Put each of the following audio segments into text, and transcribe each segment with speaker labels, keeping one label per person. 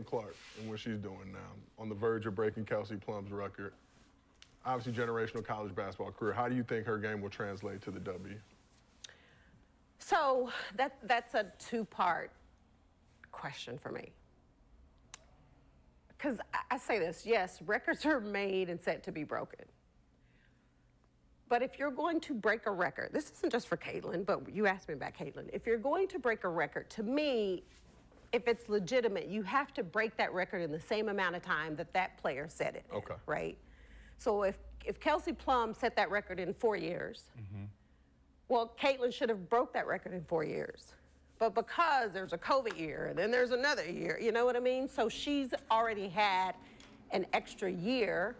Speaker 1: Caitlin Clark and what she's doing now, on the verge of breaking Kelsey Plum's record, obviously generational college basketball career, how do you think her game will translate to the W?
Speaker 2: So that's a two-part question for me. Because I say this, yes, records are made and set to be broken. But if you're going to break a record, this isn't just for Caitlin, but you asked me about Caitlin. If you're going to break a record, to me, if it's legitimate, you have to break that record in the same amount of time that that player set it in, right? So if Kelsey Plum set that record in 4 years, well, Caitlin should have broke that record in 4 years. But because there's a COVID year, and then there's another year, you know what I mean? So she's already had an extra year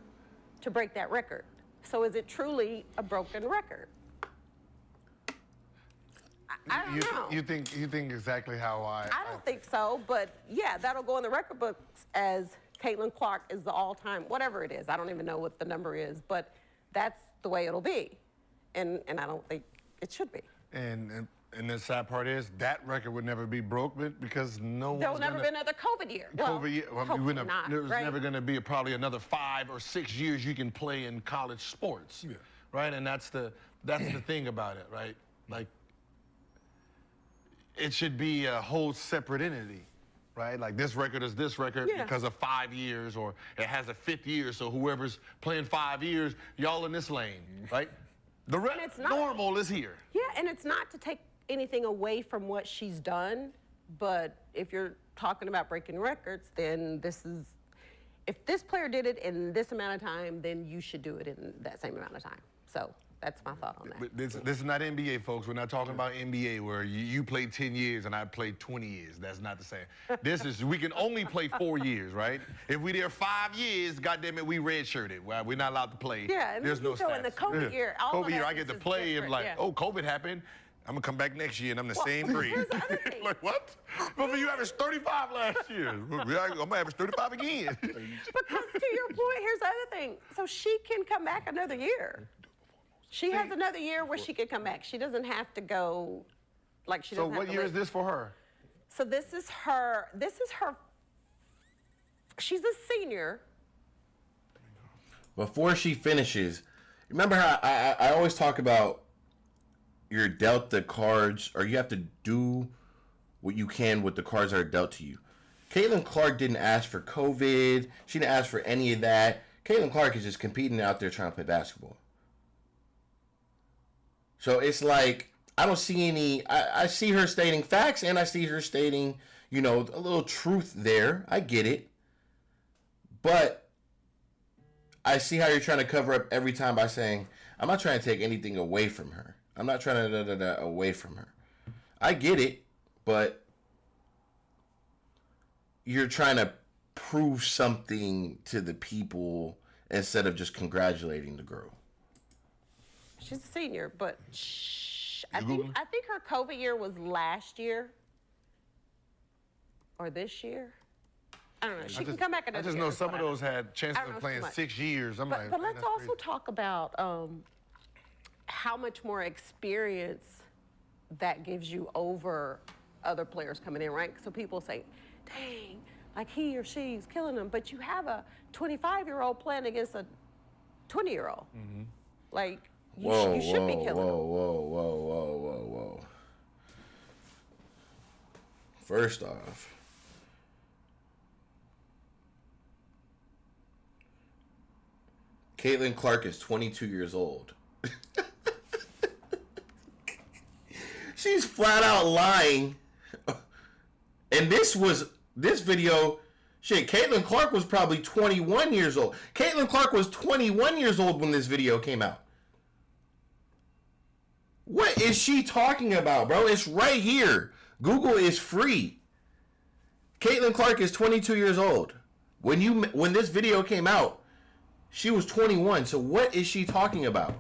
Speaker 2: to break that record. So is it truly a broken record? I don't know.
Speaker 3: You think exactly how
Speaker 2: I don't think so, but yeah, that'll go in the record books as Caitlin Clark is the all-time, whatever it is. I don't even know what the number is, but that's the way it'll be. And I don't think it should be.
Speaker 3: And the sad part is that record would never be broke because no one's
Speaker 2: There'll never be another COVID year.
Speaker 3: COVID year. Well, there's
Speaker 2: right?
Speaker 3: never going to be probably another 5 or 6 years you can play in college sports, right? And that's the thing about it, right? Like, it should be a whole separate entity, right? Like this record is this record because of 5 years, or it has a 5th year, so whoever's playing 5 years, y'all in this lane, right? The normal is here.
Speaker 2: Yeah, and it's not to take anything away from what she's done, but if you're talking about breaking records, then if this player did it in this amount of time, then you should do it in that same amount of time. So that's my thought on that.
Speaker 3: But this is not NBA, folks. We're not talking about NBA where you played 10 years and I played 20 years. That's not the same. This is, we can only play 4 years, right? If we there 5 years, goddamn it, we redshirted. Well, we're not allowed to play.
Speaker 2: Yeah, and
Speaker 3: there's no stats.
Speaker 2: In the COVID year, all
Speaker 3: COVID year, I get to play and like, oh, COVID happened. I'm gonna come back next year and I'm the same grade.
Speaker 2: Here's the other thing.
Speaker 3: Like what? But you averaged 35 last year. I'm gonna average 35 again.
Speaker 2: Because to your point, here's the other thing. So she can come back another year. She has another year where she can come back. She doesn't have to go, like she doesn't have to.
Speaker 3: So what year is this for her?
Speaker 2: So this is her, she's a senior.
Speaker 4: Before she finishes, remember how I always talk about you're dealt the cards, or you have to do what you can with the cards that are dealt to you. Caitlin Clark didn't ask for COVID. She didn't ask for any of that. Caitlin Clark is just competing out there trying to play basketball. So it's like, I don't see any, I see her stating facts and I see her stating, you know, a little truth there. I get it. But I see how you're trying to cover up every time by saying, I'm not trying to take anything away from her. I'm not trying to away from her. I get it, but you're trying to prove something to the people instead of just congratulating the girl.
Speaker 2: She's a senior, but I think her COVID year was last year or this year. I don't know. She can come back another year.
Speaker 3: I just know some of those had chances of playing 6 years.
Speaker 2: But let's also talk about how much more experience that gives you over other players coming in, right? So people say, dang, like he or she's killing them, but you have a 25-year-old playing against a 20-year-old. Mm-hmm. Like, you should be killing them.
Speaker 4: Whoa. First off, Caitlin Clark is 22 years old. She's flat out lying. And this video, shit, Caitlin Clark was probably 21 years old. Caitlin Clark was 21 years old when this video came out. What is she talking about, bro? It's right here. Google is free. Caitlin Clark is 22 years old. When this video came out, she was 21. So what is she talking about?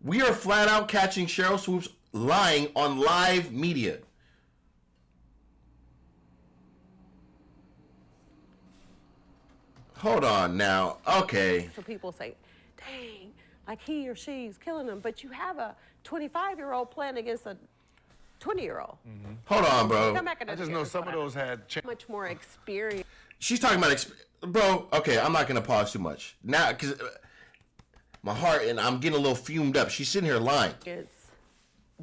Speaker 4: We are flat out catching Sheryl Swoopes lying on live media. Hold on now. Okay.
Speaker 2: So people say, dang, like he or she's killing them, but you have a 25-year-old playing against a 20-year-old.
Speaker 4: Hold on, bro.
Speaker 2: Come back
Speaker 3: I
Speaker 2: another
Speaker 3: just
Speaker 2: year,
Speaker 3: know
Speaker 2: is
Speaker 3: some
Speaker 2: what
Speaker 3: of
Speaker 2: I
Speaker 3: those
Speaker 2: mean.
Speaker 3: had.
Speaker 2: Much more experience.
Speaker 4: She's talking about, bro. Okay, I'm not gonna pause too much now because my heart and I'm getting a little fumed up. She's sitting here lying.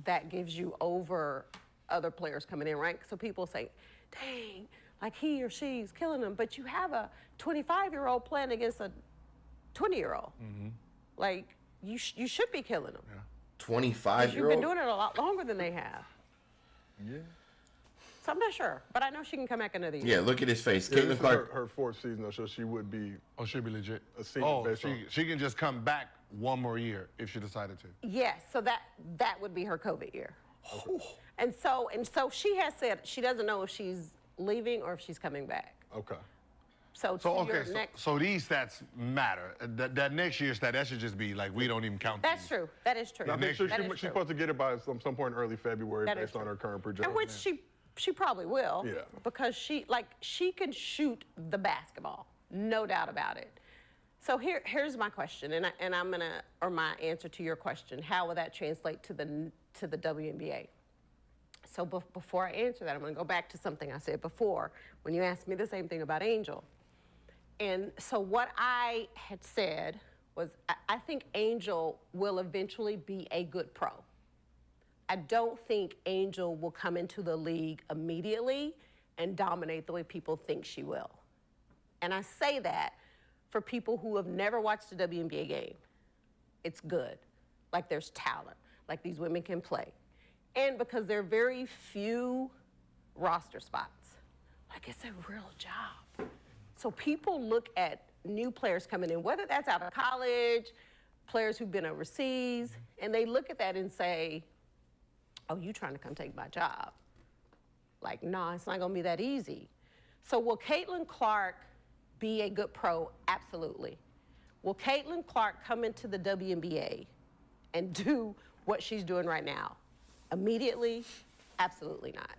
Speaker 2: That gives you over other players coming in, right? So people say, dang, like he or she's killing them. But you have a 25-year-old playing against a 20-year-old. Like, you should be killing them.
Speaker 4: 25-year-old.
Speaker 2: You've been doing it a lot longer than they have.
Speaker 1: Yeah.
Speaker 2: So I'm not sure, but I know she can come back another year.
Speaker 4: Yeah, look at his face.
Speaker 1: Yeah,
Speaker 4: Caitlin
Speaker 1: this is
Speaker 4: Clark.
Speaker 1: her fourth season, though, so she would be.
Speaker 3: Oh, she'll be legit.
Speaker 1: A senior
Speaker 3: oh,
Speaker 1: based on-
Speaker 3: she can just come back one more year if she decided to.
Speaker 2: Yes, so that would be her COVID year. And so she has said she doesn't know if she's leaving or if she's coming back.
Speaker 1: Okay.
Speaker 2: So
Speaker 3: Okay, so these stats matter. That next year stat, that should just be like we don't even count.
Speaker 2: That's
Speaker 3: these.
Speaker 2: true. That is true.
Speaker 1: I think she's
Speaker 2: That is
Speaker 1: she's
Speaker 2: true.
Speaker 1: supposed to get it by some point in early February
Speaker 2: That is
Speaker 1: based on
Speaker 2: true.
Speaker 1: her current projection.
Speaker 2: And which she probably will.
Speaker 1: Yeah.
Speaker 2: Because she can shoot the basketball, no doubt about it. So here's my question, and I'm gonna, or my answer to your question. How will that translate to the WNBA? So before I answer that, I'm gonna go back to something I said before when you asked me the same thing about Angel. And so what I had said was I think Angel will eventually be a good pro. I don't think Angel will come into the league immediately and dominate the way people think she will. And I say that for people who have never watched a WNBA game. It's good. Like there's talent. Like these women can play. And because there are very few roster spots. Like it's a real job. So people look at new players coming in, whether that's out of college, players who've been overseas, and they look at that and say, oh, you trying to come take my job. Like, nah, it's not gonna be that easy. So will Caitlin Clark be a good pro? Absolutely. Will Caitlin Clark come into the WNBA and do what she's doing right now? Immediately? Absolutely not.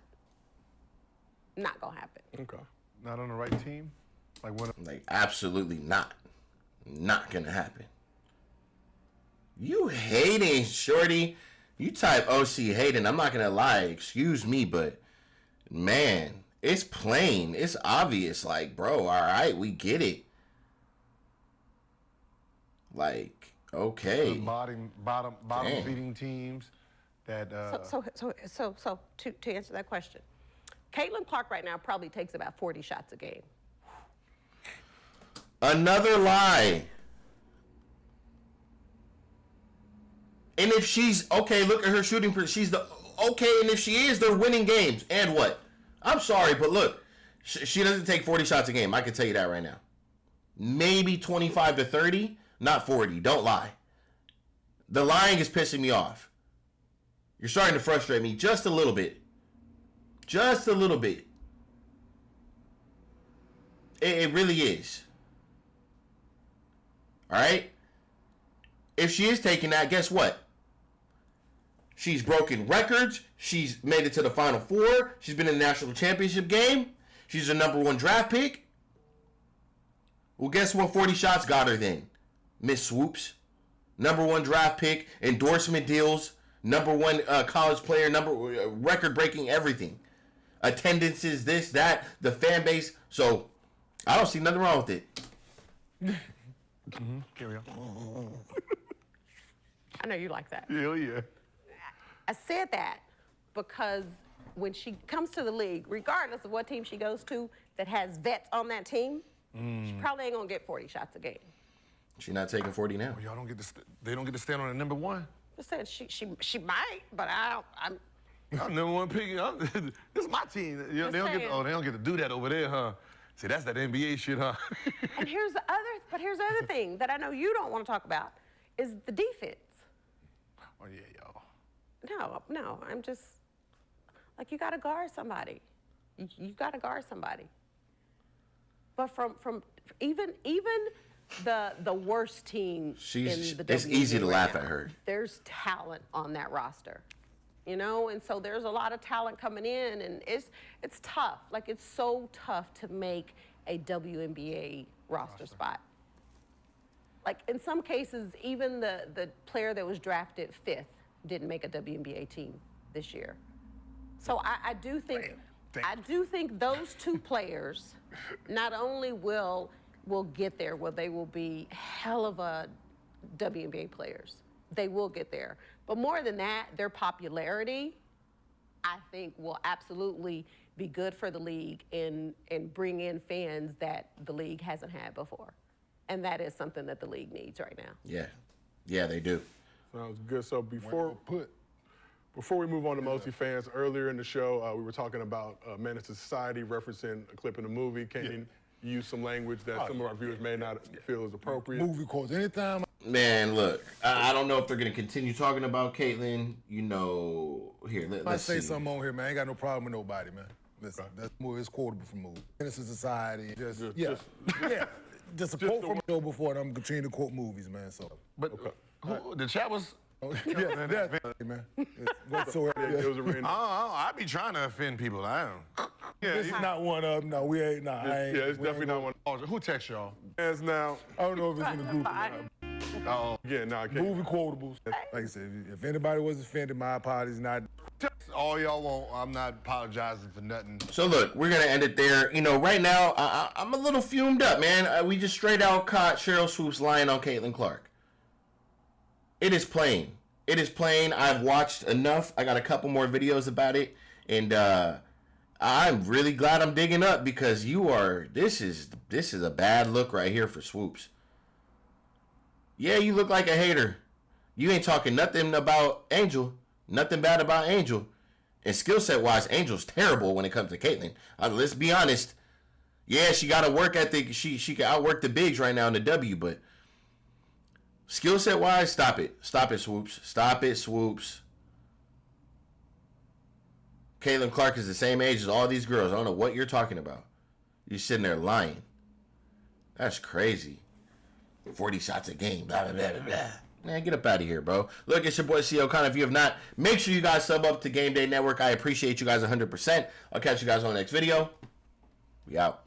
Speaker 2: Not gonna happen.
Speaker 1: Okay.
Speaker 3: Not on the right team.
Speaker 4: Like, absolutely not. Not gonna happen. You hating, shorty. You type OC hating. I'm not gonna lie. Excuse me, but man, it's plain. It's obvious. Like, bro, all right, we get it. Like, okay.
Speaker 3: Bottom
Speaker 4: Dang.
Speaker 3: feeding teams that.
Speaker 2: So to answer that question, Caitlin Clark right now probably takes about 40 shots a game.
Speaker 4: Another lie. And if she's okay, look at her shooting. She's the okay, and if she is, they're winning games. And what? I'm sorry, but look, she doesn't take 40 shots a game. I can tell you that right now. Maybe 25 to 30, not 40. Don't lie. The lying is pissing me off. You're starting to frustrate me just a little bit. Just a little bit. It really is. All right? If she is taking that, guess what? She's broken records. She's made it to the Final Four. She's been in the national championship game. She's a #1 draft pick. Well, guess what 40 shots got her then? Miss Swoopes. #1 draft pick, endorsement deals, #1 college player, record-breaking everything. Attendances, this, that, the fan base. So, I don't see nothing wrong with it.
Speaker 3: Carry on.
Speaker 2: I know you like that.
Speaker 1: Hell yeah.
Speaker 2: I said that because when she comes to the league, regardless of what team she goes to that has vets on that team, she probably ain't gonna get 40 shots a game.
Speaker 4: She's not taking 40 now.
Speaker 3: Y'all don't get to. They don't get to stand on the #1.
Speaker 2: I said she might, but I'm
Speaker 3: I'm #1 pick. This is my team. You know, they don't get.
Speaker 2: saying.
Speaker 3: They don't get to do that over there, huh? See, that's that NBA shit, huh?
Speaker 2: And here's the other thing that I know you don't want to talk about is the defense.
Speaker 3: Oh yeah, y'all.
Speaker 2: No, I'm just like you got to guard somebody. You got to guard somebody. But from even the worst team in the
Speaker 4: it's
Speaker 2: WNBA
Speaker 4: easy to
Speaker 2: right
Speaker 4: laugh
Speaker 2: now,
Speaker 4: at her.
Speaker 2: There's talent on that roster. You know, and so there's a lot of talent coming in, and it's tough. Like, it's so tough to make a WNBA roster spot. Like, in some cases, even the player that was drafted 5th didn't make a WNBA team this year. So I do think those two players not only will get there, well, they will be hell of a WNBA players. They will get there. But more than that, their popularity, I think, will absolutely be good for the league and bring in fans that the league hasn't had before. And that is something that the league needs right now.
Speaker 4: Yeah. Yeah, they do.
Speaker 1: Sounds good. So before we move on to Mostly Fans, earlier in the show, we were talking about Menace to Society, referencing a clip in the movie. Can you use some language that some of our viewers may not feel is appropriate?
Speaker 5: Movie quotes. Anytime.
Speaker 4: Man, look, I don't know if they're going to continue talking about Caitlyn. You know, here, let's
Speaker 5: say
Speaker 4: see.
Speaker 5: something on here, man. I ain't got no problem with nobody, man. Listen, that's more, it's quotable from movie. Innocent Society, just a quote from the show before, and I'm continuing to quote movies, man. So,
Speaker 3: But the chat was.
Speaker 5: definitely, man.
Speaker 3: I be trying to offend people. I don't.
Speaker 5: This is not one of them. No, we ain't. Nah, I ain't.
Speaker 1: Yeah, it's definitely not one.
Speaker 3: Who texts y'all?
Speaker 1: Fans now.
Speaker 5: I don't know if it's in the group.
Speaker 3: Oh,
Speaker 1: Yeah, no, I can't.
Speaker 5: Movie quotables. Like I said, if anybody was offended, my apologies. Not.
Speaker 3: text all y'all want. I'm not apologizing for nothing.
Speaker 4: So look, we're gonna end it there. You know, right now I'm a little fumed up, man. We just straight out caught Sheryl Swoopes lying on Caitlin Clark. It is plain. It is plain. I've watched enough. I got a couple more videos about it, and I'm really glad I'm digging up because this is a bad look right here for Swoopes. Yeah, you look like a hater. You ain't talking nothing about Angel, nothing bad about Angel. And skill set wise, Angel's terrible when it comes to Caitlyn. Let's be honest. Yeah, she got to work ethic. She can outwork the bigs right now in the W, but skill set wise, stop it. Stop it, Swoopes. Stop it, Swoopes. Caitlin Clark is the same age as all these girls. I don't know what you're talking about. You're sitting there lying. That's crazy. 40 shots a game, blah, blah, blah, blah, blah. Man, get up out of here, bro. Look, it's your boy, C.O. Khan. If you have not, make sure you guys sub up to Game Day Network. I appreciate you guys 100%. I'll catch you guys on the next video. We out.